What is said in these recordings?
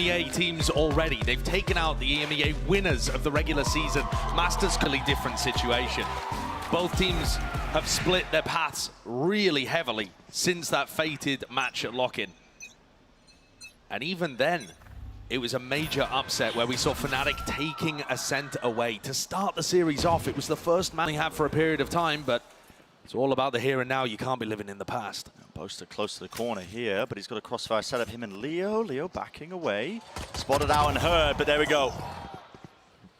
EMEA teams already. They've taken out the EMEA winners of the regular season. Masters, clearly different situation. Both teams have split their paths really heavily since that fated match at lock-in. And even then, it was a major upset where we saw FNATIC taking Ascent away. To start the series off, it was the first man he had for a period of time, but it's all about the here and now. You can't be living in the past. Boaster close to the corner here, but he's got a crossfire setup. Him and Leo. Leo backing away. Spotted out and heard, but there we go.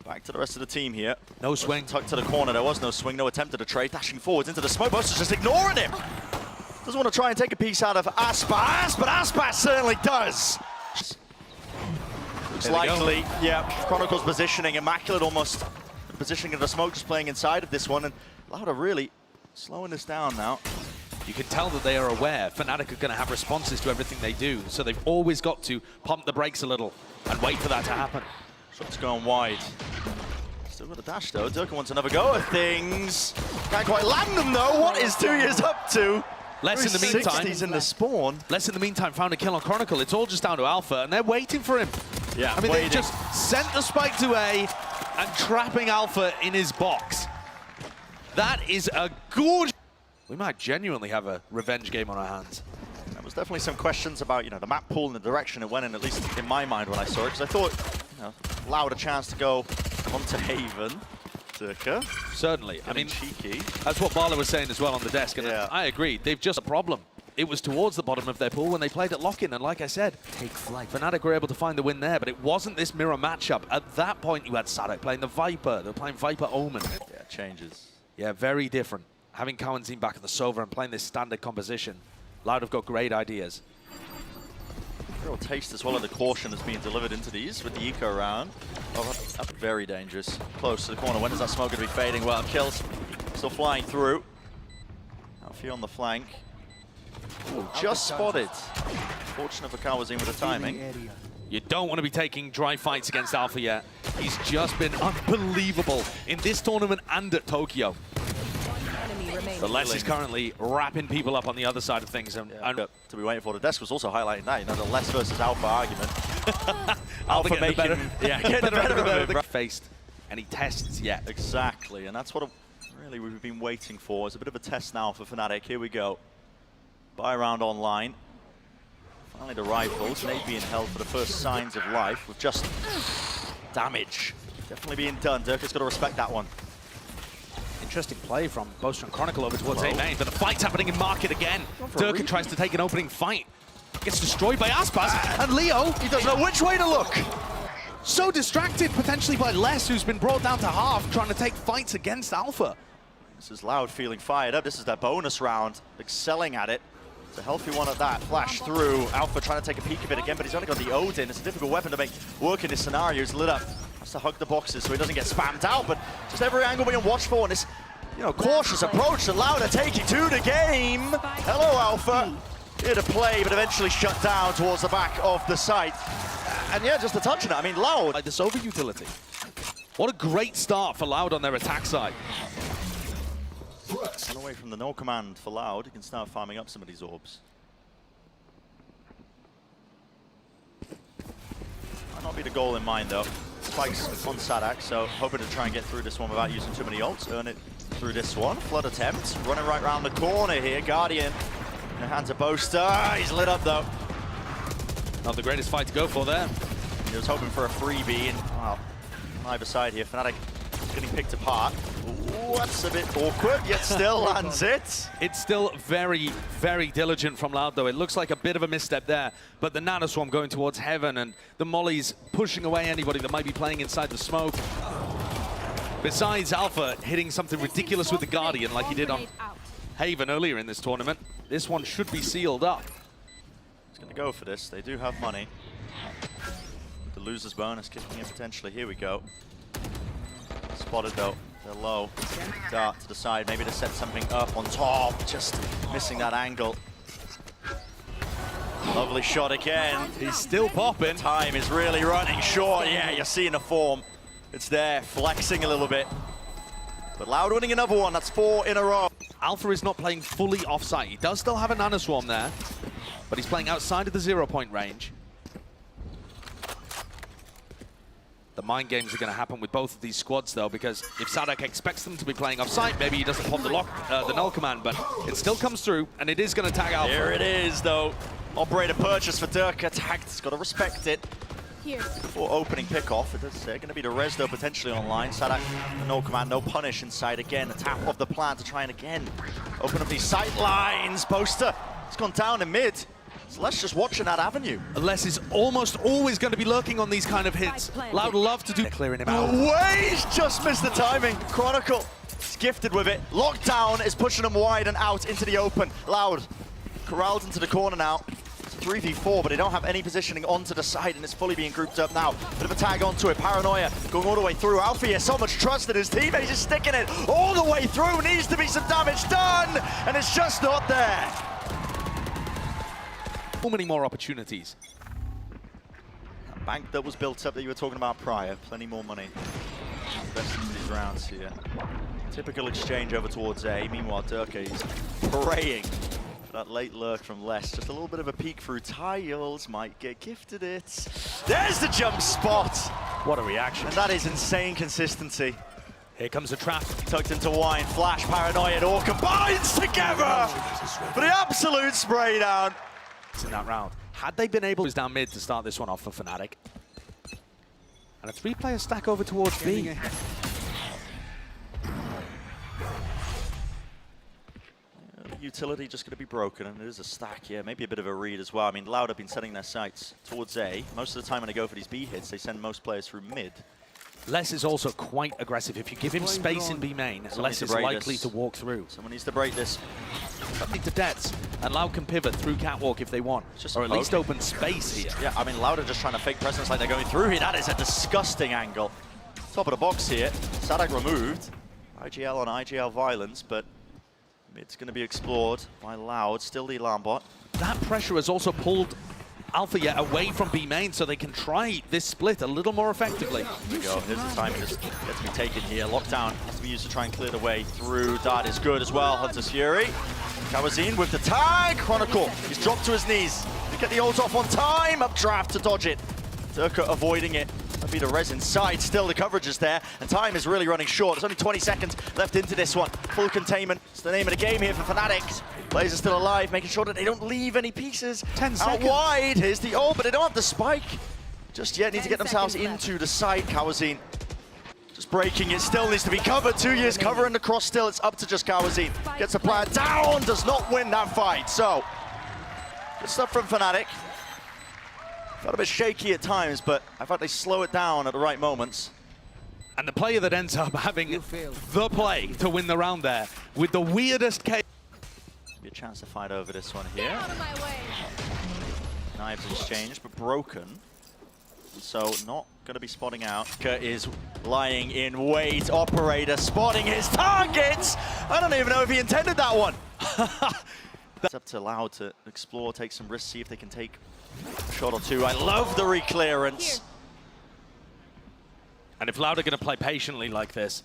Back to the rest of the team here. No swing. Tucked to the corner. There was no swing, no attempt at a trade. Dashing forwards into the smoke. Boaster's just ignoring him. Doesn't want to try and take a piece out of Aspas, but Aspas certainly does. Looks likely, yeah, Chronicle's positioning, immaculate almost. The positioning of the smoke just playing inside of this one, and Lauda really slowing this down now. You can tell that they are aware FNATIC are going to have responses to everything they do, so they've always got to pump the brakes a little and wait for that to happen. Shots going wide. Still got a dash though. Durkin wants another go at things. Can't quite land them though. What is 2 years up to? Less in the meantime. 60s in the spawn. Less in the meantime found a kill on Chronicle. It's all just down to Alpha, and they're waiting for him. Yeah, I mean, they just sent the spike to A and trapping Alpha in his box. That is a gorgeous... We might genuinely have a revenge game on our hands. There was definitely some questions about, the map pool and the direction it went in, at least in my mind when I saw it, because I thought, allowed a chance to go onto Haven. Durka. Certainly. I mean, cheeky. That's what Barla was saying as well on the desk, and yeah. I agree. They've just a problem. It was towards the bottom of their pool when they played at lock-in, and like I said, take flight. FNATIC were able to find the win there, but it wasn't this mirror matchup. At that point, you had Sadok playing the Viper. They were playing Viper Omen. Yeah, changes. Yeah, very different. Having Cowanzine back at the Sova and playing this standard composition, Loud have got great ideas. Real taste as well of the caution that's being delivered into these with the eco round. Oh, that's very dangerous. Close to the corner. When is that smoke going to be fading? Well, kills still flying through. Alfie on the flank. Ooh, just spotted. Fortunate for Cowanzine with the timing. You don't want to be taking dry fights against Alpha yet. He's just been unbelievable in this tournament and at Tokyo. But Les is currently wrapping people up on the other side of things. And to be waiting for. The desk was also highlighting that, the Les versus Alpha argument. Alpha making better. Yeah, getting the better of it. Faced any tests yet. Exactly, and that's what really we've been waiting for. It's a bit of a test now for FNATIC. Here we go. Buy round online. Finally the rifles. Nate being held for the first signs of life with just damage. Definitely being done. Durka's got to respect that one. Interesting play from Boaster and Chronicle over towards A main, but the fight's happening in market again. Durkin tries to take an opening fight. Gets destroyed by Aspas, and Leo, he doesn't know which way to look. So distracted potentially by Les, who's been brought down to half, trying to take fights against Alpha. This is Loud feeling fired up. This is their bonus round, excelling at it. It's a healthy one at that. Flash through. Alpha trying to take a peek of it again, but he's only got the Odin. It's a difficult weapon to make work in this scenario. He's lit up. Has to hug the boxes so he doesn't get spammed out, but just every angle being watched for, and this, cautious approach to Lauda taking to the game. Hello, Alpha. Here to play, but eventually shut down towards the back of the site. And yeah, just a touch on it. I mean, Loud. Like this over utility. What a great start for Loud on their attack side. Run away from the no command for Loud. He can start farming up some of these orbs. Might not be the goal in mind though. Spikes on Sadok, so hoping to try and get through this one without using too many ults. Earn it through this one. Flood attempt. Running right around the corner here. Guardian in the hands of Boaster. He's lit up though. Not the greatest fight to go for there. He was hoping for a freebie, and wow, on either side here, FNATIC getting picked apart. Ooh, that's a bit awkward, yet still lands it. It's still very, very diligent from Loud, though. It looks like a bit of a misstep there, but the Nanoswarm going towards Heaven, and the Molly's pushing away anybody that might be playing inside the smoke. Besides Alpha hitting something ridiculous with the Guardian like he did on Haven earlier in this tournament, this one should be sealed up. He's going to go for this. They do have money. With the loser's bonus kicking in potentially. Here we go. Spotted though. They're low. Dart to the side, maybe to set something up on top. Just missing that angle. Lovely shot again. He's still popping. Time is really running short. Yeah, you're seeing the form. It's there, flexing a little bit. But Loud winning another one. That's 4 in a row. Alpha is not playing fully off-site. He does still have a Nanoswarm there, but he's playing outside of the 0-point range. The mind games are going to happen with both of these squads, though, because if Sadak expects them to be playing off-site, maybe he doesn't pop the null command, but it still comes through, and it is going to tag Alpha. Here it is, though. Operator purchase for Durka. Tagged, he's got to respect it. Here. Before opening pickoff, it's going to be the res, though, potentially online. Sadak, no command, no punish inside again. A tap of the plan to try and again open up these sight lines. Poster, it's gone down in mid. So let's just watch in that avenue. Les is almost always going to be lurking on these kind of hits. Loud love to do clearing him out. Away! He's just missed the timing. Chronicle is gifted with it. Lockdown is pushing him wide and out into the open. Loud corralled into the corner now. It's 3v4, but they don't have any positioning onto the side, and it's fully being grouped up now. Bit of a tag onto it. Paranoia going all the way through. Alfie has so much trust in his teammates. He's sticking it all the way through. Needs to be some damage done, and it's just not there. So many more opportunities. That bank that was built up that you were talking about prior, plenty more money. Best of these rounds here. Typical exchange over towards A. Meanwhile, Durka is praying for that late lurk from Les. Just a little bit of a peek through tiles, might get gifted it. There's the jump spot! What a reaction. And that is insane consistency. Here comes a trap. Tucked into wine, flash, paranoia, it all combines together for the absolute spray down. In that round. Had they been able to down mid to start this one off for FNATIC. And a three-player stack over towards B. Utility just going to be broken, and there's a stack here. Maybe a bit of a read as well. I mean, Loud have been setting their sights towards A. Most of the time when they go for these B hits, they send most players through mid. Les is also quite aggressive. If you give him space in B main, Les is likely to walk through. Someone needs to break this. Something to Debts, and Loud can pivot through Catwalk if they want, or at least open space here. Yeah, I mean, Loud are just trying to fake presence like they're going through here. That is a disgusting angle. Top of the box here. Sadak removed. IGL on IGL violence, but it's going to be explored by Loud. Still the alarm bot. That pressure has also pulled Alpha yet away from B main, so they can try this split a little more effectively. Here we go. Here's the time just gets to be taken here. Lockdown has to be used to try and clear the way through. Dart is good as well. Hunter's Fury. Kawazine with the tag. Chronicle. He's dropped to his knees. To get the ult off on time. Updraft to dodge it. Durka avoiding it. That'll be the res inside. Still, the coverage is there, and time is really running short. There's only 20 seconds left into this one. Full containment. It's the name of the game here for FNATIC. Players are still alive, making sure that they don't leave any pieces 10 seconds. out wide. Here's the ult, but they don't have the spike just yet. Need to get themselves into the site. Kawazine just breaking it. Still needs to be covered. 2 years covering the cross still. It's up to just Kawazine. Gets the plan down. Does not win that fight. So, good stuff from FNATIC. Felt a bit shaky at times, but I thought they slow it down at the right moments. And the player that ends up having the play to win the round there with the weirdest case. Be a chance to fight over this one here. Get out of my way. Knives exchanged, but broken. So not going to be spotting out. Kurt is lying in wait. Operator spotting his targets. I don't even know if he intended that one. It's up to Loud to explore, take some risks, see if they can take a shot or two. I love the reclearance. Here. And if Loud are going to play patiently like this,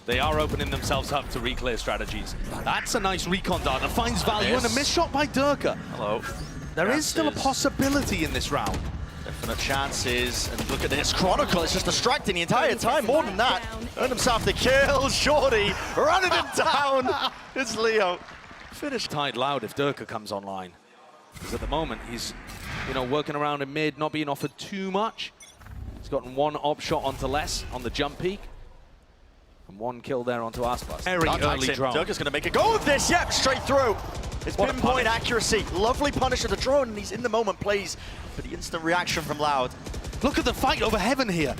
they are opening themselves up to reclear strategies. That's a nice recon dart that finds value, and a miss shot by Durka. Hello. There is still a possibility in this round. Definite chances, and look at this. Chronicle is just distracting the entire time, more than that. Earned himself the kill. Shorty running him down. It's Leo. Finished. Tied Loud if Durka comes online. Because at the moment, he's working around in mid, not being offered too much. He's gotten one op shot onto Les on the jump peak. And one kill there onto Aspas. Very early drone. Durka's going to make a go of this. Yep, straight through. It's pinpoint accuracy. Lovely punish of the drone, and he's in the moment plays for the instant reaction from Loud. Look at the fight over Heaven here.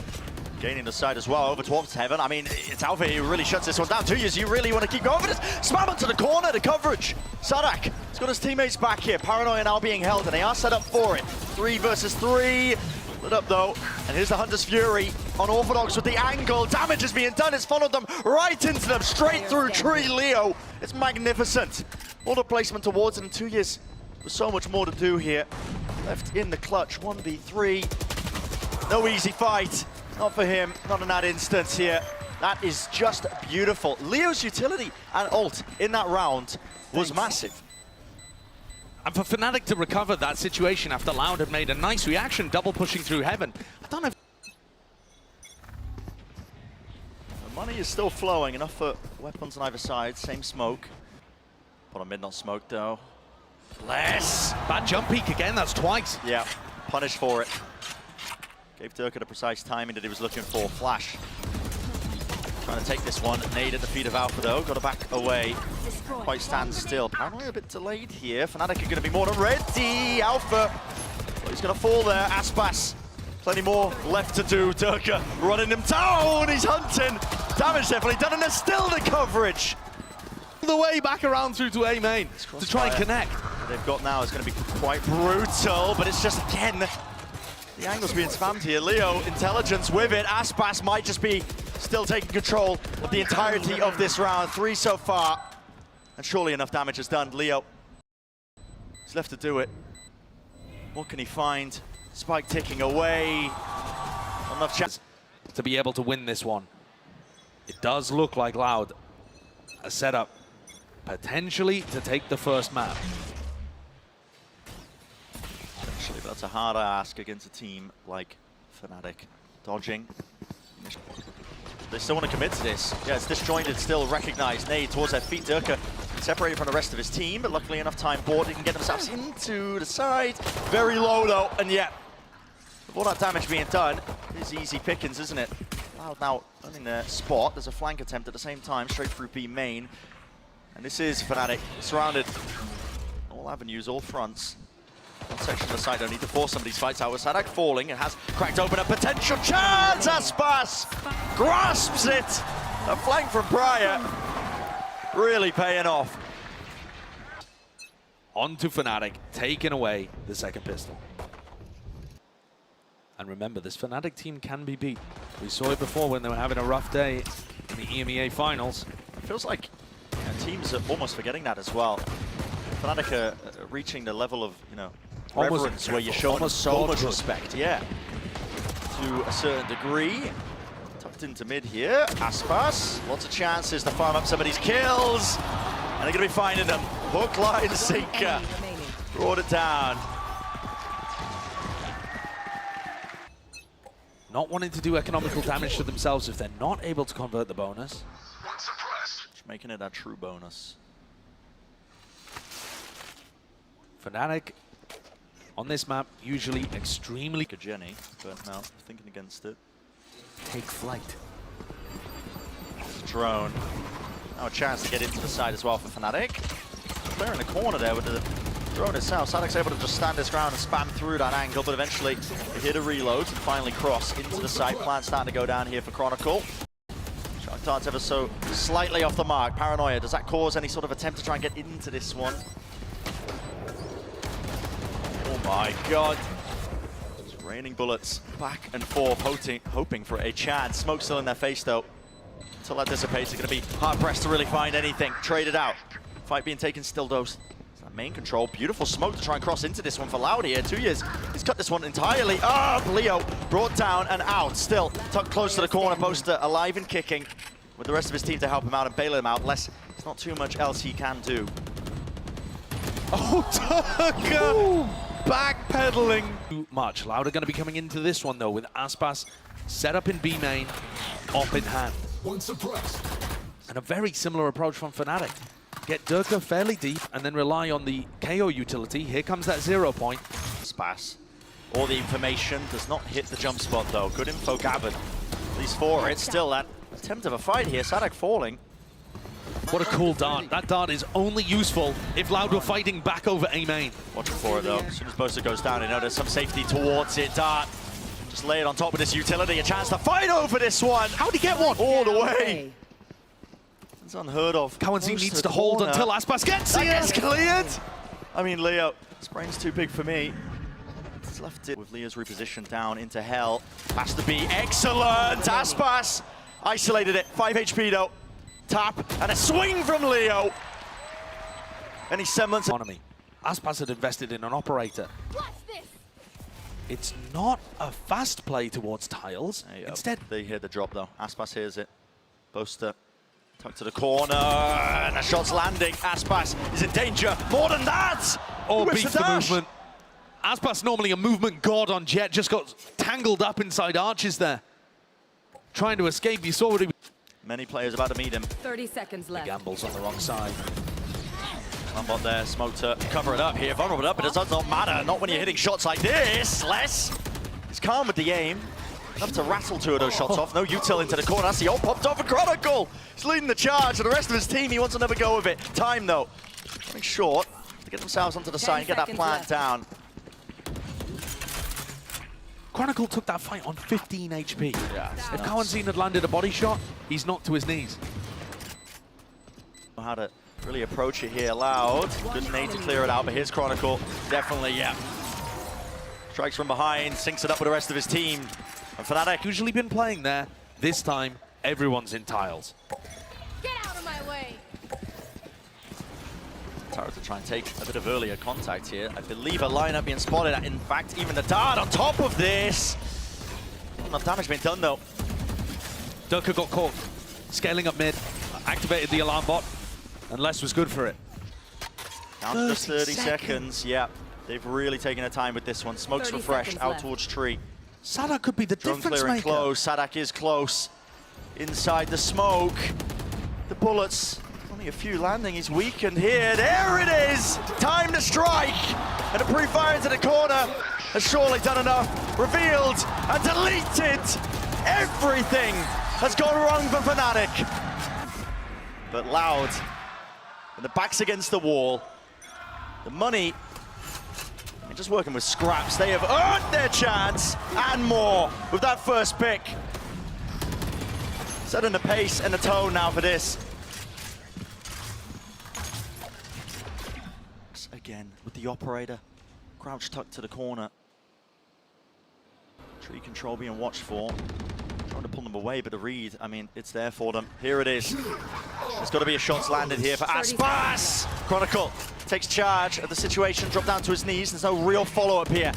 Gaining the side as well, over towards Heaven. I mean, it's Alpha who really shuts this one down. 2 years, you really want to keep going for this. Spam onto the corner, the coverage. Sadak has got his teammates back here. Paranoia now being held, and they are set up for it. 3 versus 3. Lit up though, and here's the Hunter's Fury on Orthodox with the angle. Damage is being done. It's followed them right into them, straight through Tree Leo. It's magnificent. All the placement towards it in 2 years. There's so much more to do here. Left in the clutch, 1v3. No easy fight. Not for him, not in that instance here. That is just beautiful. Leo's utility and ult in that round was massive. And for FNATIC to recover that situation after Loud had made a nice reaction, double pushing through Heaven. I don't know if money is still flowing, enough for weapons on either side, same smoke. Bottom mid not smoked though. Less! Bad jump peek again, that's twice. Yeah, punished for it. Gave Durka the precise timing that he was looking for. Flash. Trying to take this one. Nade at the feet of Alpha though. Got to back away. Quite stand still. Paranoia a bit delayed here. FNATIC are going to be more than ready. Alpha. Well, he's going to fall there. Aspas. Plenty more left to do. Durka running him down. He's hunting. Damage definitely done, and there's still the coverage. The way back around through to A main to try and connect. What they've got now is going to be quite brutal, but it's just, again, the angle's being spammed here. Leo, intelligence with it. Aspas might just be still taking control of the entirety of this round. 3 so far, and surely enough damage is done. Leo, he's left to do it. What can he find? Spike ticking away. Not enough chance to be able to win this one. It does look like Loud a setup potentially to take the first map. Actually, that's a harder ask against a team like FNATIC. Dodging. They still want to commit to this. Yeah, it's disjointed, still recognized. Nade towards their feet. Durka separated from the rest of his team, but luckily enough time bought. He can get themselves into the side. Very low though, and yet, with all that damage being done, it's easy pickings, isn't it? Loud now earning their spot. There's a flank attempt at the same time, straight through B main. And this is FNATIC, surrounded all avenues, all fronts. One section of the side, don't need to force some of these fights out. With FNATIC falling, it has cracked open a potential chance. Aspas grasps it. A flank from Briar, really paying off. On to FNATIC, taking away the second pistol. And remember, this FNATIC team can be beat. We saw it before when they were having a rough day in the EMEA finals. It feels like teams are almost forgetting that as well. FNATIC are reaching the level of, reverence where you're showing so much respect. Yeah, to a certain degree. Tucked into mid here. Aspas, lots of chances to farm up some of these kills. And they're going to be finding them. Hook, line, sinker. Brought it down. Not wanting to do economical damage to themselves if they're not able to convert the bonus. Just making it a true bonus. FNATIC on this map usually extremely good. Jenny, but now thinking against it. Take flight. Drone. Now a chance to get into the side as well for FNATIC. Player in the corner there with the drone itself. SADAC's able to just stand his ground and spam through that angle, but eventually they hit a reload and finally cross into the side. Plan starting to go down here for Chronicle. Shark Dart's ever so slightly off the mark. Paranoia, does that cause any sort of attempt to try and get into this one? Oh my god. Just raining bullets back and forth, hoping for a chance. Smoke still in their face though. Until that dissipates, they're going to be hard-pressed to really find anything. Traded out. Fight being taken still dose. Main control, beautiful smoke to try and cross into this one for Loud here. 2 years, he's cut this one entirely. Leo brought down and out. Still tucked close to the corner, Poster alive and kicking with the rest of his team to help him out and bail him out. There's not too much else he can do. Oh, Durka! Backpedaling. Too much. Loud are going to be coming into this one though with Aspas set up in B main, op in hand. One suppressed. And a very similar approach from FNATIC. Get Durka fairly deep and then rely on the KO utility. Here comes that 0 point. Spas. All the information does not hit the jump spot though. Good info gathered. At least for it. Still that attempt of a fight here. SADAC falling. What a cool dart. That dart is only useful if Loud were fighting back over A main. Watching for it though. As soon as Poster goes down, there's some safety towards it. Dart. Just lay it on top of this utility. A chance to fight over this one. How'd he get one? All the way. It's unheard of. Kawanzi needs to hold until Aspas gets here. Gets cleared. I mean, Leo, this brain's too big for me. He's left it with Leo's repositioned down into hell. Has to be excellent. Aspas isolated it. 5 HP though. Tap and a swing from Leo. Any semblance of economy. Aspas had invested in an operator. It's not a fast play towards tiles. Instead, they hear the drop though. Aspas hears it. Poster. Tuck to the corner, and a shot's landing. Aspas is in danger. More than that! Oh, beats the movement. Aspas, normally a movement god on Jet, just got tangled up inside arches there. Trying to escape, you saw what he... Many players about to meet him. 30 seconds left. Gambles on the wrong side. Lambot there, smoke to cover it up here, vulnerable up, but it does not matter. Not when you're hitting shots like this. Les is calm with the aim. Enough to rattle two of those shots off. No util into the corner. That's the ult popped off for Chronicle. He's leading the charge, and the rest of his team, he wants another go of it. Time though, running short to get themselves onto the side and get that plant down. Chronicle took that fight on 15 HP. Yeah, if Kawazin had landed a body shot, he's knocked to his knees. How to really approach it here. Loud. Good nade to clear it out, but here's Chronicle. Definitely, yeah. Strikes from behind, syncs it up with the rest of his team. And FNATIC Usually been playing there. This time, everyone's in tiles. Get out of my way. Tara to try and take a bit of earlier contact here. I believe a lineup being spotted. In fact, even the dart on top of this. Not enough damage being done though. Durka got caught. Scaling up mid. Activated the alarm bot. And Les was good for it. Down to just 30 seconds. Yeah, they've really taken their time with this one. Smoke's refreshed out towards tree. Sadak could be the Drone difference clearing maker. close. Sadak is close. Inside the smoke. The bullets. Only a few landing. He's weakened here. There it is. Time to strike. And a pre-fire into the corner has surely done enough. Revealed and deleted. Everything has gone wrong for FNATIC. But Loud. And the back's against the wall. The money. Just working with scraps, they have earned their chance and more with that first pick. Setting the pace and the tone now for this. Again with the operator, crouch tucked to the corner. Tree control being watched for. Trying to pull them away, but the read, I mean, it's there for them. Here it is. There's got to be a shots landed here for Aspas. Chronicle takes charge of the situation, drop down to his knees. There's no real follow-up here.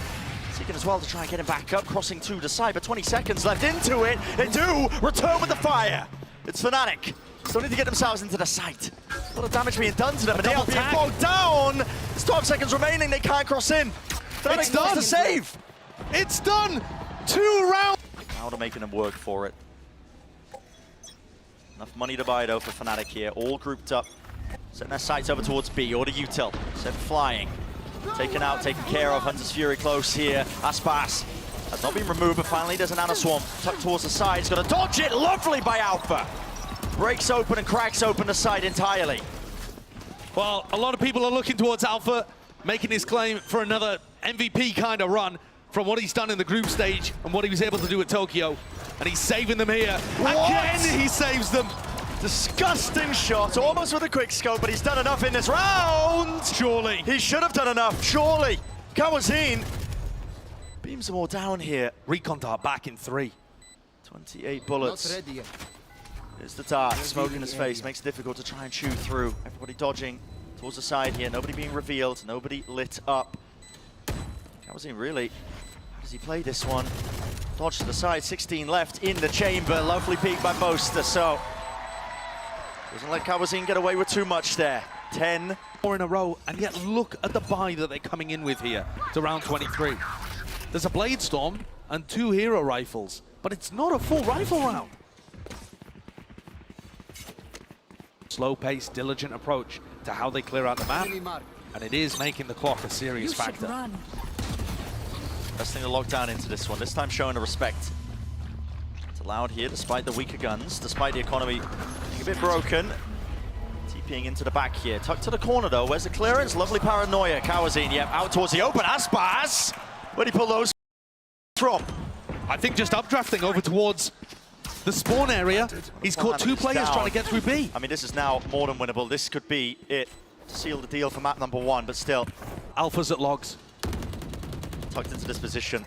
Seeking as well to try and get him back up, crossing to the side, but 20 seconds left into it. They do return with the fire. It's FNATIC. Still need to get themselves into the site. A lot of damage being done to them, and they are being bogged down. There's 12 seconds remaining, they can't cross in. FNATIC wants to save. It's done! 2 rounds! Now they're making them work for it. Enough money to buy though for FNATIC here, all grouped up. Setting their sights over towards B, or the util. Set flying. Taken out, taken care of. Hunter's Fury close here. Aspas has not been removed, but finally there's an Nano Swarm tucked towards the side. He's got to dodge it. Lovely by Alpha. Breaks open and cracks open the side entirely. Well, a lot of people are looking towards Alpha, making his claim for another MVP kind of run from what he's done in the group stage and what he was able to do at Tokyo. And he's saving them here. What? Again, he saves them. Disgusting shot, almost with a quick scope, but he's done enough in this round. Surely. He should have done enough, surely. Kawazin beams them all down here. Recon dart back in 3. 28 bullets. There's the dart, smoke in his face, makes it difficult to try and chew through. Everybody dodging towards the side here, nobody being revealed, nobody lit up. Kawazin really, how does he play this one? Dodge to the side, 16 left in the chamber. Lovely peek by Boaster, so doesn't let Kawazin get away with too much there. 10 more in a row, and yet look at the buy that they're coming in with here to round 23. There's a Blade Storm and 2 hero rifles, but it's not a full rifle round. Slow-paced, diligent approach to how they clear out the map, and it is making the clock a serious factor. Best thing to lock down into this one, this time showing the respect. It's allowed here despite the weaker guns, despite the economy being a bit broken. TPing into the back here, tucked to the corner though. Where's the clearance? Lovely paranoia. Kawazin, yep, out towards the open. Aspas! Where'd he pull those from? I think just updrafting over towards the spawn area. He's caught 2 players trying to get through B. I mean, this is now more than winnable. This could be it to seal the deal for map number 1, but still. Alpha's at logs. Tucked into this position.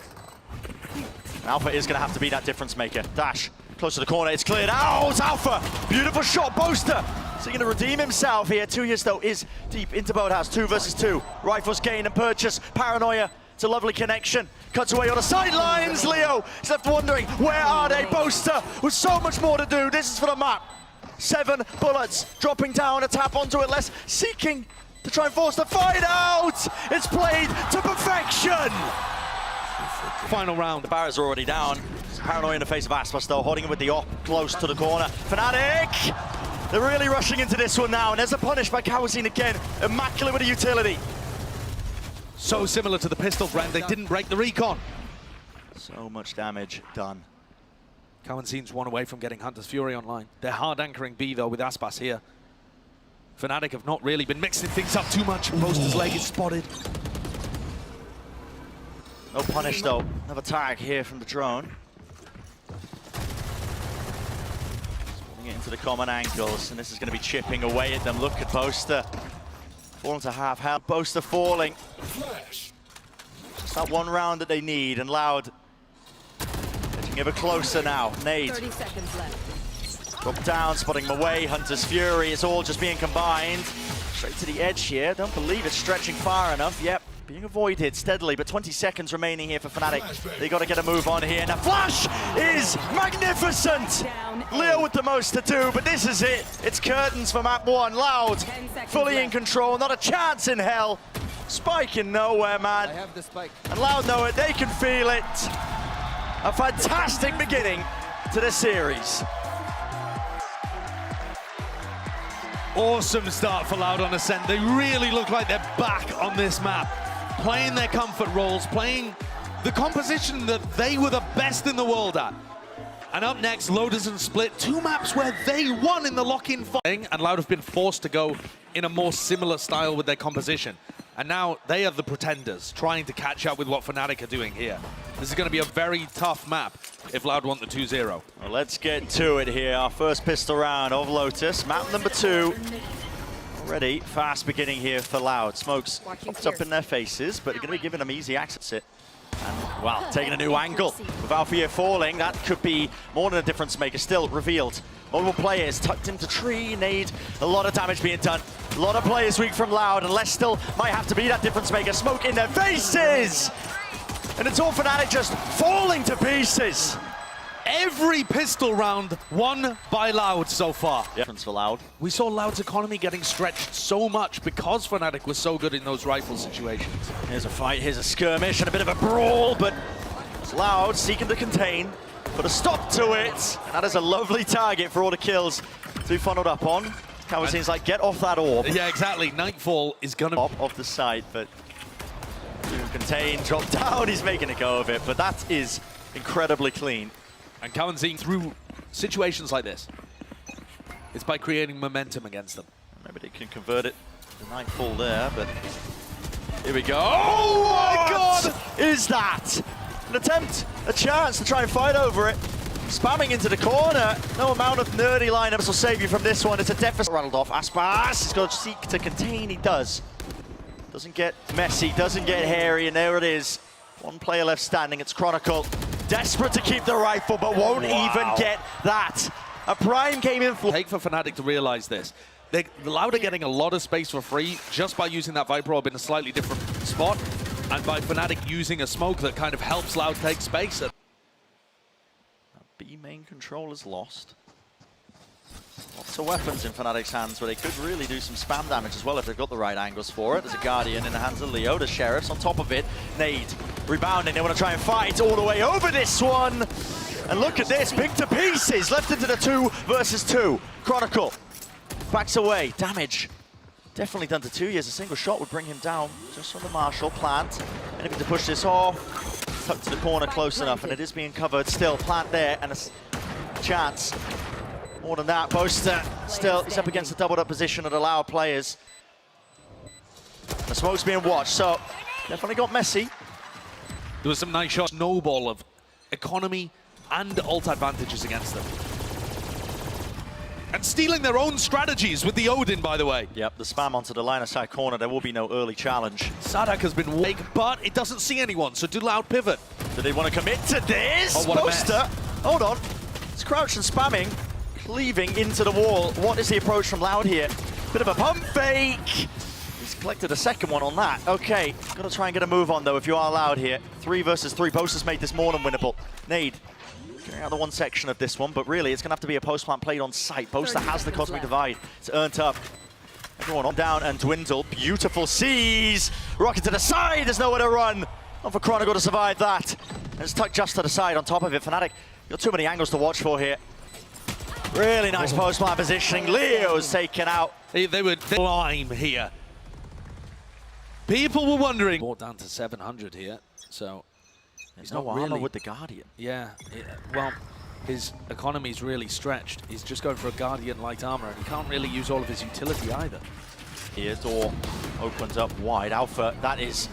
Alpha is going to have to be that difference maker. Dash, close to the corner, it's cleared out. Alpha, beautiful shot, Boaster. Is he going to redeem himself here? 2 years though is deep into Boathouse, 2 versus 2. Rifles gain and purchase, paranoia. It's a lovely connection. Cuts away on the sidelines. Leo is left wondering, where are they? Boaster with so much more to do. This is for the map. 7 bullets, dropping down, a tap onto it, less seeking to try and force the fight out. It's played to perfection. final round. The barriers are already down. Paranoia in the face of Aspas though, holding it with the op close to the corner. FNATIC! They're really rushing into this one now, and there's a punish by Kawazine again. Immaculate with a utility. So similar to the pistol brand, they didn't break the recon. So much damage done. Kawazine's one away from getting Hunter's Fury online. They're hard anchoring B though with Aspas here. FNATIC have not really been mixing things up too much. Boaster's leg is spotted. No punish though. Another tag here from the drone. Putting it into the common angles, and this is going to be chipping away at them. Look at Boaster. Falling to half health. Boaster falling. Just that one round that they need, and Loud getting ever closer now. Nade. 30 seconds left. Drop down, spotting him away. Hunter's Fury, it's all just being combined. Straight to the edge here. Don't believe it's stretching far enough. Yep, being avoided steadily, but 20 seconds remaining here for FNATIC. They got to get a move on here. Now Flash is magnificent. Leo with the most to do, but this is it. It's curtains for map one. Loud, fully in control, not a chance in hell. Spike in nowhere, man. I have the spike. And Loud know it, they can feel it. A fantastic beginning to the series. Awesome start for Loud on Ascent. They really look like they're back on this map, playing their comfort roles, playing the composition that they were the best in the world at. And up next, Loaders and Split, two maps where they won in the lock-in fight. And Loud have been forced to go in a more similar style with their composition. And now they are the pretenders, trying to catch up with what FNATIC are doing here. This is going to be a very tough map if Loud want the 2-0. Well, let's get to it here. Our first pistol round of Lotus. Map number 2. Already fast beginning here for Loud. Smokes popped up in their faces, but they're going to be giving them easy access it. And, well, taking a new angle. With Alfia falling, that could be more than a difference maker. Still revealed. Multiple players tucked into tree. Nade, a lot of damage being done. A lot of players weak from Loud, and Les still might have to be that difference maker. Smoke in their faces! And it's all FNATIC just falling to pieces. Every pistol round won by Loud so far. Difference for Loud. We saw Loud's economy getting stretched so much because FNATIC was so good in those rifle situations. Here's a fight, here's a skirmish, and a bit of a brawl, but it's Loud seeking to contain. Put a stop to it. And that is a lovely target for all the kills to be funneled up on. Kawazine's like, get off that orb. Yeah, exactly. Nightfall is going to... Off the side, but to contain, drop down, he's making a go of it, but that is incredibly clean. And Kawazine, through situations like this, it's by creating momentum against them. Maybe they can convert it to Nightfall there, but here we go. Oh my God! Is that an attempt, a chance to try and fight over it? Spamming into the corner. No amount of nerdy lineups will save you from this one. It's a deficit. Rattled off. Aspas is going to seek to contain. He does. Doesn't get messy, doesn't get hairy, and there it is. One player left standing. It's Chronicle. Desperate to keep the rifle, but won't even get that. A prime came in for... Take for FNATIC to realize this. The Loud are getting a lot of space for free just by using that Viper Orb in a slightly different spot, and by FNATIC using a smoke that kind of helps Loud take space. B main control is lost. Lots of weapons in FNATIC's hands where they could really do some spam damage as well if they've got the right angles for it. There's a Guardian in the hands of Leo, the Sheriff's on top of it. Nade rebounding, they want to try and fight all the way over this one. And look at this, picked to pieces, left into the 2 versus 2. Chronicle backs away, damage. Definitely done to 2 years, a single shot would bring him down just on the Marshall plant. Anything to push this off. Tucked to the corner close enough, and it is being covered still. Plant there, and a chance. More than that, Boaster still is up against the doubled up position of the Loud players. The smoke's being watched, so definitely got messy. There was some nice shots. Snowball of economy and ult advantages against them. And stealing their own strategies with the Odin, by the way. Yep, the spam onto the line of side corner. There will be no early challenge. Sadak has been weak, but it doesn't see anyone, so do Loud pivot. Do they want to commit to this? Oh, what a Boaster, hold on. It's crouched and spamming, cleaving into the wall. What is the approach from Loud here? Bit of a pump fake. He's collected a second one on that. Okay, got to try and get a move on, though, if you are Loud here. 3 versus 3. Boaster's made this more than winnable. Nade. Getting out the one section of this one, but really it's going to have to be a post plant played on site. Boaster has the Cosmic Divide. It's earned up. Everyone on down and dwindle. Beautiful seas. Rocket to the side. There's nowhere to run. Not for Chronicle to survive that. And it's tucked just to the side on top of it. FNATIC, you've got too many angles to watch for here. Really nice post-plant positioning. Leo's taken out. They would climb here. People were wondering. Brought down to 700 here, so There's no armor with the Guardian. Yeah, well, his economy's really stretched. He's just going for a Guardian light armor, and he can't really use all of his utility either. Here, door opens up wide. Alpha, that is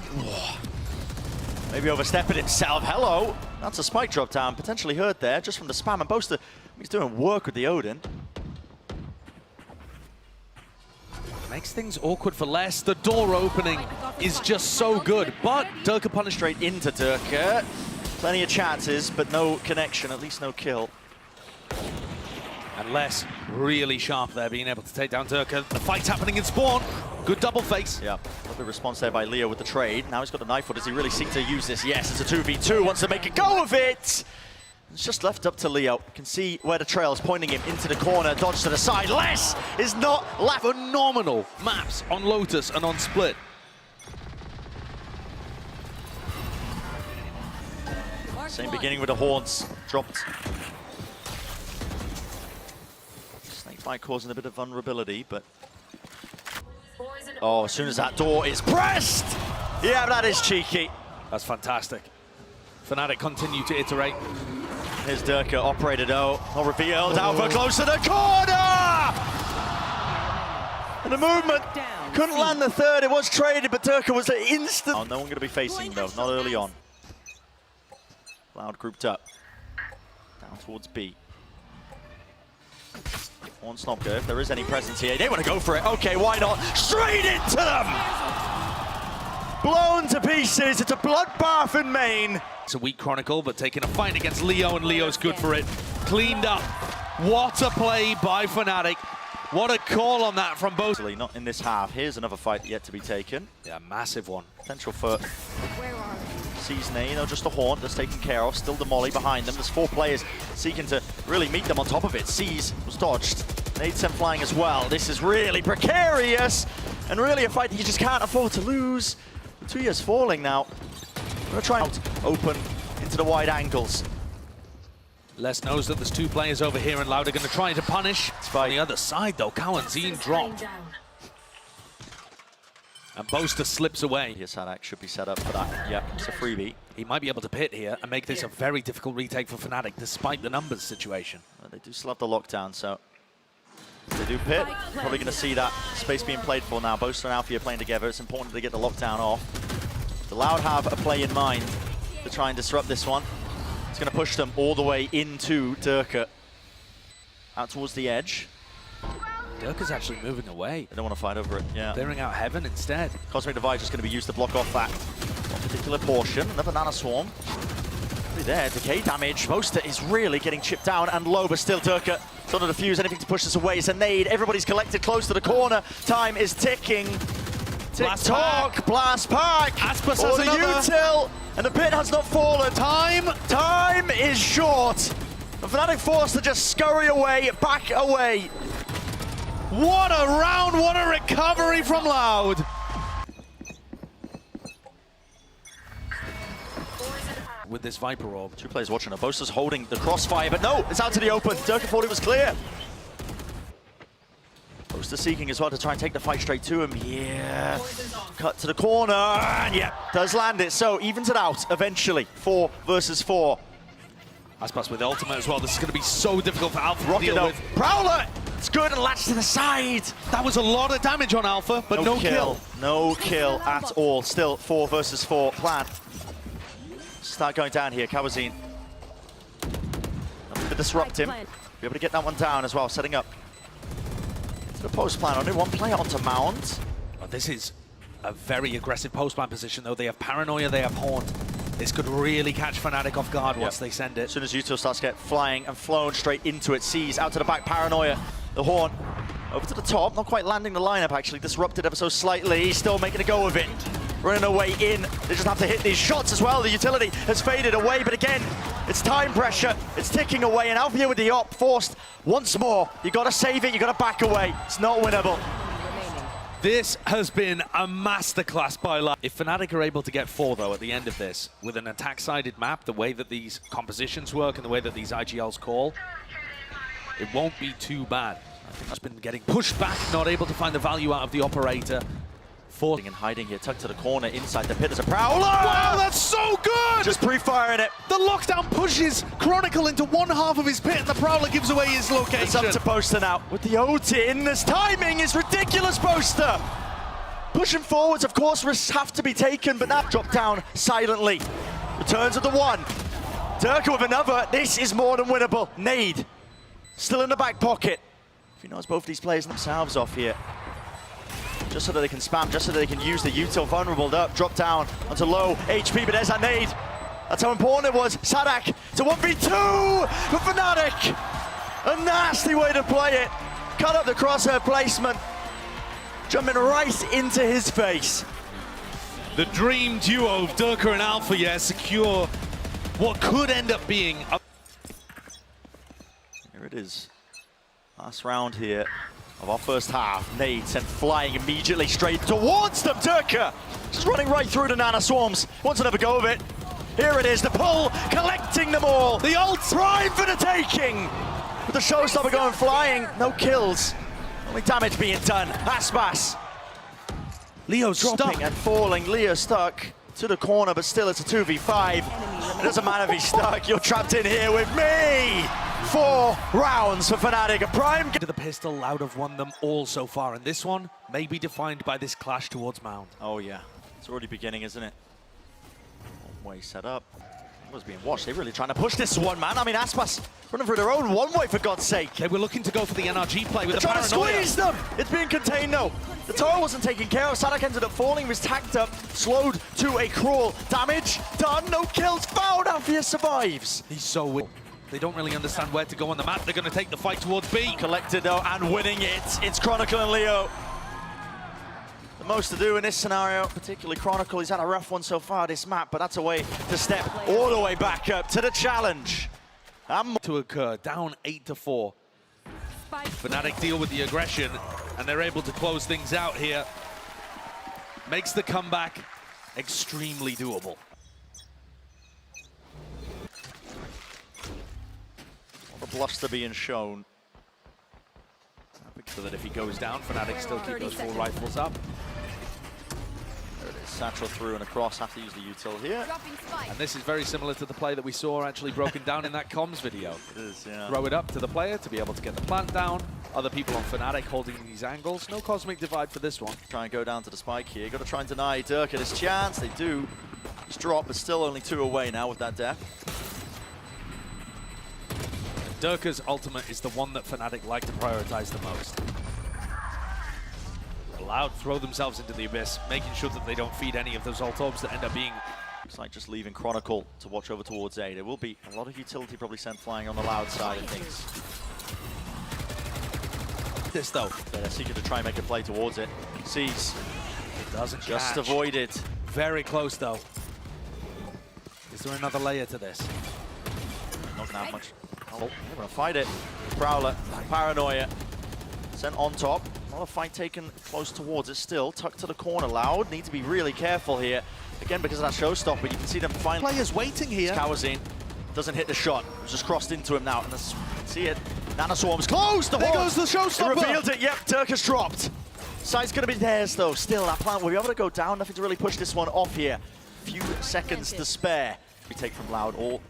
maybe overstepping himself. Hello, that's a spike drop down, potentially heard there just from the spam. And Boaster, he's doing work with the Odin. Makes things awkward for Les. The door opening is just so good, but Durka punished straight into Durka. Plenty of chances, but no connection, at least no kill. And Les really sharp there, being able to take down Durka. The fight's happening in spawn. Good double face. Yeah, lovely response there by Leo with the trade. Now he's got the knife foot. Does he really seek to use this? Yes, it's a 2v2. Wants to make a go of it. It's just left up to Leo. You can see where the trail is pointing him into the corner. Dodge to the side. Les is not left. Phenomenal maps on Lotus and on Split. Same beginning with the Haunts. Dropped. Snakebite causing a bit of vulnerability, but... Oh, as soon as that door is pressed! Yeah, that is cheeky. That's fantastic. FNATIC continue to iterate. Here's Durka, operated out, not revealed. Alpha close to the corner! And the movement couldn't land the third. It was traded, but Durka was an instant. Oh, no one going to be facing, though, not early on. Cloud grouped up. Down towards B. On Snopka, if there is any presence here, they want to go for it. Okay, why not? Straight into them! Blown to pieces. It's a bloodbath in main. It's a weak Chronicle, but taking a fight against Leo, and Leo's good for it. Cleaned up. What a play by FNATIC. What a call on that from both. Not in this half. Here's another fight yet to be taken. Yeah, massive one. Potential for Sees Nane, just a haunt that's taken care of. Still the molly behind them. There's 4 players seeking to really meet them on top of it. Sees was dodged. Nade sent flying as well. This is really precarious and really a fight that you just can't afford to lose. The 2 years falling now. We're going to try out open into the wide angles. Les knows that there's 2 players over here, and Loud are going to try to punish. On the other side, though, Cowanzine dropped. And Boaster slips away. Yes, Sadak should be set up for that. Yep, it's a freebie. He might be able to pit here and make this a very difficult retake for FNATIC, despite the numbers situation. Well, they do still have the lockdown, so if they do pit, probably going to see that space being played for now. Boaster and Alfie are playing together. It's important to get the lockdown off. The Loud have a play in mind to try and disrupt this one. It's going to push them all the way into Durka. Out towards the edge. Durka's actually moving away. They don't want to fight over it, yeah. Clearing out Heaven instead. Cosmic Divide just going to be used to block off that particular portion. Another Nana Swarm. There, decay damage. Boaster is really getting chipped down, and low, but still Durka. It's not a defuse, anything to push this away. It's a nade. Everybody's collected close to the corner. Time is ticking. Tick-tock, blast pack. Aspas or has the another. util, and the pit has not fallen. Time is short. And FNATIC forced to just scurry away, back away. What a round, what a recovery from Loud. With this Viper Orb. 2 players watching. Boaster's holding the crossfire, but no, it's out to the open. Durka thought it was clear. Boaster seeking as well to try and take the fight straight to him. Yeah, cut to the corner, and yeah, does land it. So evens it out eventually. 4 versus 4. Aspas with ultimate as well. This is going to be so difficult for Alpha to deal with. Prowler, it's good and latched to the side. That was a lot of damage on Alpha, but no kill. No kill at all. Still 4 versus 4 plan. Start going down here, Cowanzine. Nothing to disrupt him. Be able to get that one down as well, setting up to the post plan. Only 1 player onto Mount. Oh, this is a very aggressive post plan position, though. They have Paranoia, they have Haunt. This could really catch FNATIC off guard once they send it. As soon as util starts to get flying and flown straight into it, Sees out to the back, Paranoia, the Haunt. Over to the top, not quite landing the lineup actually, disrupted ever so slightly, still making a go of it. Running away in, they just have to hit these shots as well. The utility has faded away, but again, it's time pressure, it's ticking away, and Alfia with the op forced once more. You gotta save it, you gotta back away, it's not winnable. This has been a masterclass by Loud. If FNATIC are able to get 4, though, at the end of this, with an attack-sided map, the way that these compositions work and the way that these IGLs call, it won't be too bad. I think that's been getting pushed back, not able to find the value out of the operator. And hiding here, tucked to the corner, inside the pit, there's a Prowler! Wow, that's so good! Just pre-firing it. The lockdown pushes Chronicle into one half of his pit, and the Prowler gives away his location. It's up to Poster now. With the ult in, this timing is ridiculous, Poster! Pushing forwards, of course, risks have to be taken, but that dropped down silently. Returns with the 1. Durka with another. This is more than winnable. Nade, still in the back pocket. If he knows both these players themselves off here. Just so that they can spam, just so that they can use the util vulnerable up, drop down onto low HP, but there's that nade. That's how important it was. Sadak to 1v2 for FNATIC. A nasty way to play it. Cut up the crosshair placement. Jumping right into his face. The dream duo of Durka and Alpha, yeah, secure what could end up being a... Here it is. Last round here of our first half. Nade sent flying immediately straight towards them. Durka just running right through the Nana Swarms. Wants another go of it. Here it is, the pull, collecting them all. The ult prime for the taking. With the showstopper going flying, no kills. Only damage being done. Aspas. Leo Dropping stuck. and falling. Leo stuck to the corner, but still it's a 2v5. It doesn't matter if he's stuck. You're trapped in here with me. 4 rounds for FNATIC. A prime To the pistol, Loud have won them all so far, and this one may be defined by this clash towards Mound. Oh yeah, it's already beginning, isn't it? One way set up. Was being watched. They're really trying to push this one, man. I mean, Aspas running through their own one way, for God's sake. They were looking to go for the NRG play with They're the trying paranoia. to squeeze them. It's being contained though. The tower wasn't taken care of. Sadak ended up falling. He was tagged up, slowed to a crawl. Damage done. No kills found. Alfia survives. He's so weak. They don't really understand where to go on the map. They're going to take the fight towards B. Collected though and winning it. It's Chronicle and Leo. The most to do in this scenario, particularly Chronicle. He's had a rough one so far this map, but that's a way to step all the way back up to the challenge. And To occur, down 8-4. FNATIC deal with the aggression, and they're able to close things out here. Makes the comeback extremely doable. the bluster being shown. So that if he goes down, FNATIC still keep those 4 rifles up. There it is, satchel through and across, have to use the util here. And this is very similar to the play that we saw actually broken down in that comms video. It is, yeah. Throw it up to the player to be able to get the plant down. Other people on FNATIC holding these angles. No cosmic divide for this one. Try and go down to the spike here. Got to try and deny Durka this chance. They do. He's dropped, but still only 2 away now with that death. Durka's ultimate is the one that FNATIC like to prioritize the most. Loud throw themselves into the abyss, making sure that they don't feed any of those ult orbs that end up being... Looks like just leaving Chronicle to watch over towards A. There will be a lot of utility probably sent flying on the Loud side of things. This though. They're seeking to try and make a play towards it. Sees. It doesn't Just catch. avoided. Very close though. Is there another layer to this? Not gonna have much. Oh, they're gonna fight it. Prowler, paranoia. Sent on top. Not a fight taken close towards it still. Tucked to the corner. Loud. Need to be really careful here. Again, because of that showstopper, you can see them finally. Players waiting here. Kawazin doesn't hit the shot. It's just crossed into him now. And that's, see it. Nana Swarm's close. There goes the showstopper. He revealed it. Yep, Dirk has dropped. Sight's going to be theirs, though. Still, that plant will be able to go down. Nothing to really push this one off here. Few seconds to spare. We take from Loud all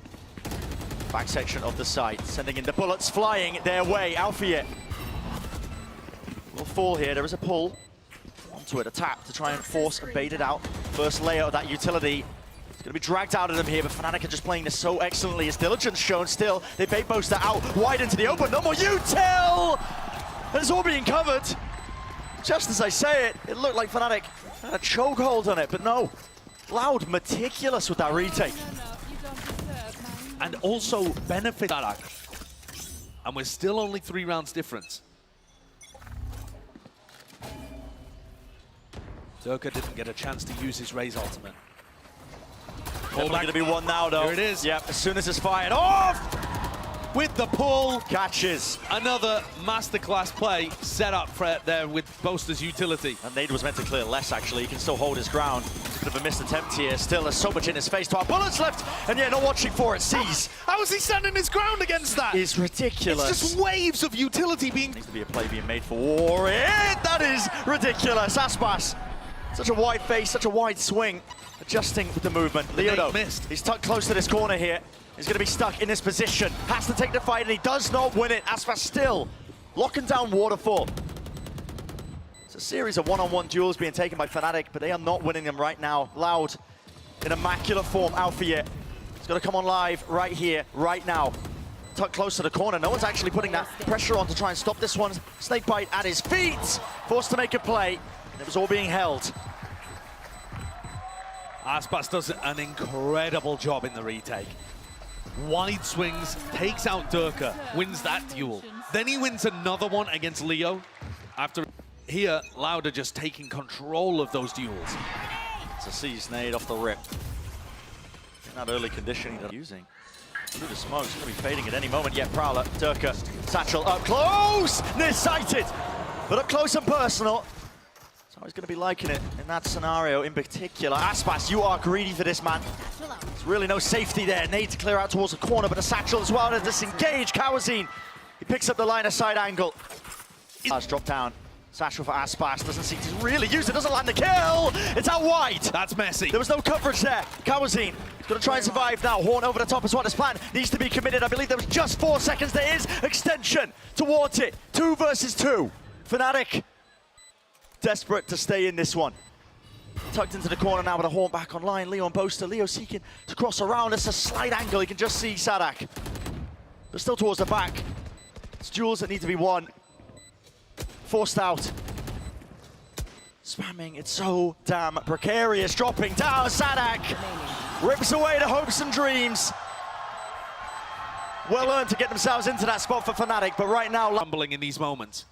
back section of the site. Sending in the bullets flying their way. Alfie will fall here. There is a pull onto it. A tap to try and force and bait it out. First layer of that utility. It's going to be dragged out of them here, but FNATIC are just playing this so excellently. His diligence shown still. They bait Boaster out wide into the open. No more util! And it's all being covered. Just as I say it, it looked like FNATIC had a chokehold on it, but no. Loud, meticulous with that retake. And also benefit that. And we're still only 3 rounds difference. Durka didn't get a chance to use his Raze ultimate. Definitely going to be one now, though. Here it is. Yep, as soon as it's fired off! with the pull. Catches. Another masterclass play set up for there with Boaster's utility. And Nade was meant to clear less, actually. He can still hold his ground. It's a bit of a missed attempt here. Still, there's so much in his face. 12 bullets left, and yeah, not watching for it. Sees. How is he standing his ground against that? It's ridiculous. It's just waves of utility being... Needs to be a play being made for it. That is ridiculous. Aspas. Such a wide face, such a wide swing. Adjusting with the movement. Leo, though, missed. He's tucked close to this corner here. He's going to be stuck in this position. Has to take the fight, and he does not win it. Aspas still locking down Waterfall. It's a series of one-on-one duels being taken by FNATIC, but they are not winning them right now. Loud, in immaculate form, Alfie. He's got to come on live right here, right now. Tucked close to the corner. No one's actually putting that pressure on to try and stop this one. Snakebite at his feet. Forced to make a play. And it was all being held. Aspas does an incredible job in the retake. Wide swings, takes out Durka, wins that duel. Then he wins another one against Leo. After here, Lauda just taking control of those duels. It's a seize nade off the rip. That early conditioning that I'm using. Through the smoke, it's going to be fading at any moment. Yet Prowler, Durka, Satchel up close! Near-sighted! But up close and personal. So he's going to be liking it in that scenario in particular. Aspas, you are greedy for this, man. There's really no safety there. Nade to clear out towards the corner, but a Satchel as well to disengage. Kawazine, he picks up the line of side angle. Drop down. Satchel for Aspas, doesn't seem to really use it, doesn't land the kill! It's out wide! That's messy. There was no coverage there. Kawazine gonna try and survive now. Horn over the top is what his plan needs to be committed. I believe there was just 4 seconds. There is extension towards it. 2 versus 2. FNATIC desperate to stay in this one. Tucked into the corner now with a Horn back online. Leo and Boaster. Leo seeking to cross around. It's a slight angle. You can just see Sadak. But still towards the back. It's duels that need to be won. Forced out. Spamming, it's so damn precarious. Dropping down, Sadak rips away the hopes and dreams. Well earned to get themselves into that spot for FNATIC, but right now... Humbling in these moments.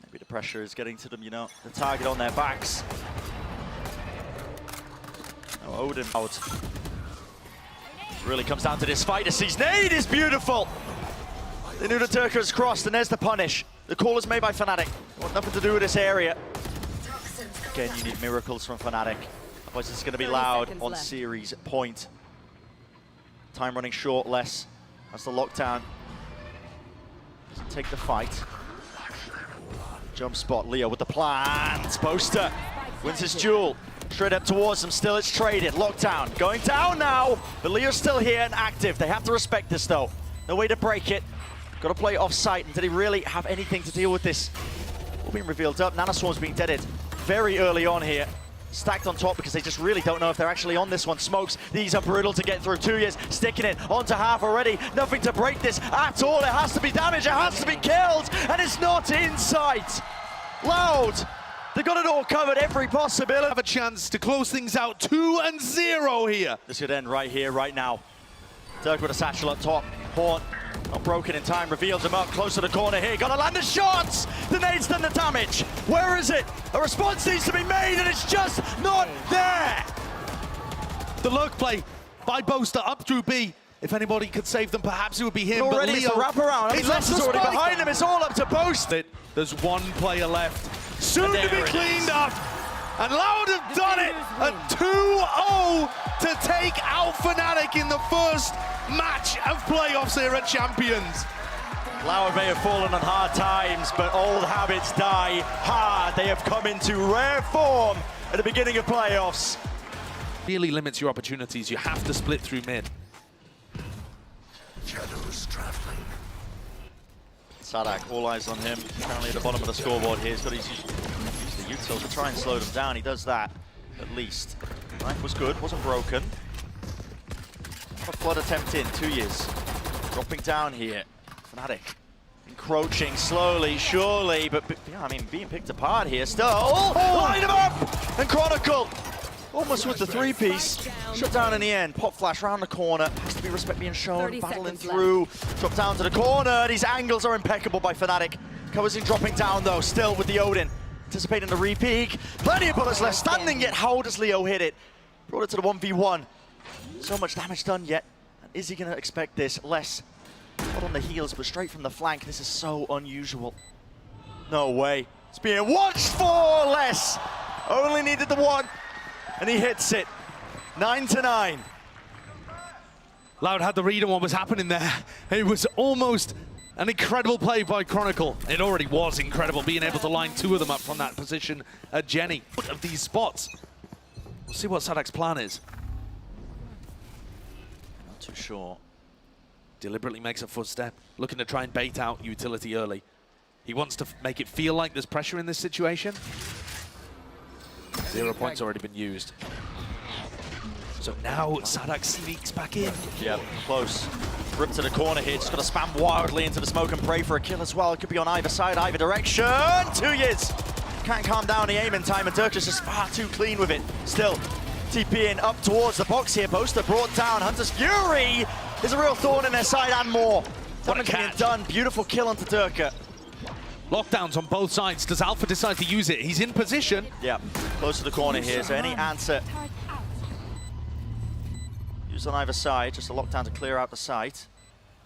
Maybe the pressure is getting to them, you know, the target on their backs. Oh, Odin out. Really comes down to this fight. The Seize nade is beautiful. They knew the Durka has crossed, and there's the punish. The call is made by FNATIC. Want nothing to do with this area. Again, you need miracles from FNATIC. Otherwise, it's going to be loud on series point. Time running short, less. That's the lockdown. Doesn't take the fight. Jump spot, Leo with the plans. Boaster wins his duel. Straight up towards them, still it's traded. Lockdown, going down now. But Leo's still here and active. They have to respect this, though. No way to break it. Got to play off-site, and did he really have anything to deal with this? All being revealed up. Nanoswarm's being deaded very early on here. Stacked on top because they just really don't know if they're actually on this one. Smokes, these are brutal to get through. 2 years, sticking it onto half already. Nothing to break this at all. It has to be damaged, it has to be killed, and it's not in sight. Loud, they got it all covered, every possibility. Have a chance to close things out, 2-0 here. This could end right here, right now. Dirk with a Satchel up top. Horn, not broken in time, reveals him up close to the corner here. Gotta land the shots! The nade's done the damage. Where is it? A response needs to be made, and it's just not there! The lurk play by Boaster up through B. If anybody could save them, perhaps it would be him. Already but it's a wraparound. I mean, Les is already behind him. It's all up to Boaster. There's one player left, soon to be cleaned up. And Loud have done it at 2-0 to take out FNATIC in the first match of playoffs here at Champions. Loud may have fallen on hard times, but old habits die hard. They have come into rare form at the beginning of playoffs. Really limits your opportunities. You have to split through mid. Shadows traveling. Sadak, all eyes on him. Currently at the bottom of the scoreboard here. He's got to use the util to try and slow them down. He does that, at least. Knife was good, wasn't broken. A flood attempt in, 2 years. Dropping down here. FNATIC encroaching slowly, surely, but yeah, I mean, being picked apart here still. Oh, line him up! And Chronicle, almost with the 3-piece. Shut down in the end. Pop flash around the corner. Has to be respect being shown. Battling through. Drop down to the corner. These angles are impeccable by FNATIC. Kawazine dropping down though, still with the Odin. Anticipating the re-peak. Plenty of bullets left standing, yet how does Leo hit it? Brought it to the 1v1. So much damage done yet. And is he going to expect this? Less Not on the heels, but straight from the flank. This is so unusual. No way. It's being watched for less. Only needed the one, and he hits it. 9-9. Loud had the read on what was happening there. It was almost an incredible play by Chronicle. It already was incredible, being able to line two of them up from that position at Jenny. Look at these spots. We'll see what SADAC's plan is. Not too sure. Deliberately makes a footstep, looking to try and bait out utility early. He wants to make it feel like there's pressure in this situation. 0 points already been used. So now SADAC sneaks back in. Yep, close. Rip to the corner here, just got to spam wildly into the smoke and pray for a kill as well. It could be on either side, either direction. 2 years. Can't calm down the aim in time, and Dirk is just far too clean with it. Still, TPing up towards the box here. Poster brought down. Hunter's Fury is a real thorn in their side and more. What a Damage being catch. done. Beautiful kill onto Dirk. Lockdowns on both sides. Does Alpha decide to use it? He's in position. Yeah, close to the corner here, so any answer used on either side, just a lockdown to clear out the site.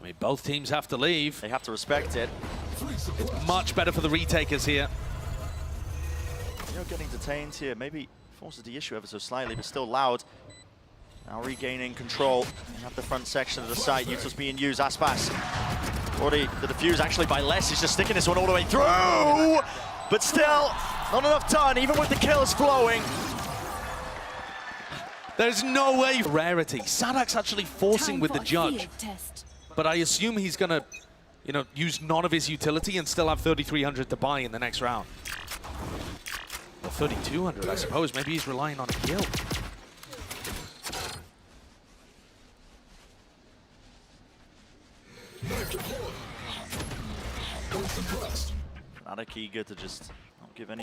I mean, both teams have to leave. They have to respect it. It's much better for the retakers here. You're getting detained here, maybe forces the issue ever so slightly, but still Loud. Now regaining control. They have the front section of the site. Util's being used. Aspas. Already the defuse actually by less. He's just sticking this one all the way through. But still, not enough done, even with the kills flowing. There's no way. Rarity. SADAC's actually forcing with the judge. But I assume he's going to, use none of his utility and still have 3,300 to buy in the next round. Or 3,200, I suppose. Maybe he's relying on a kill. FNATIC eager to just not give any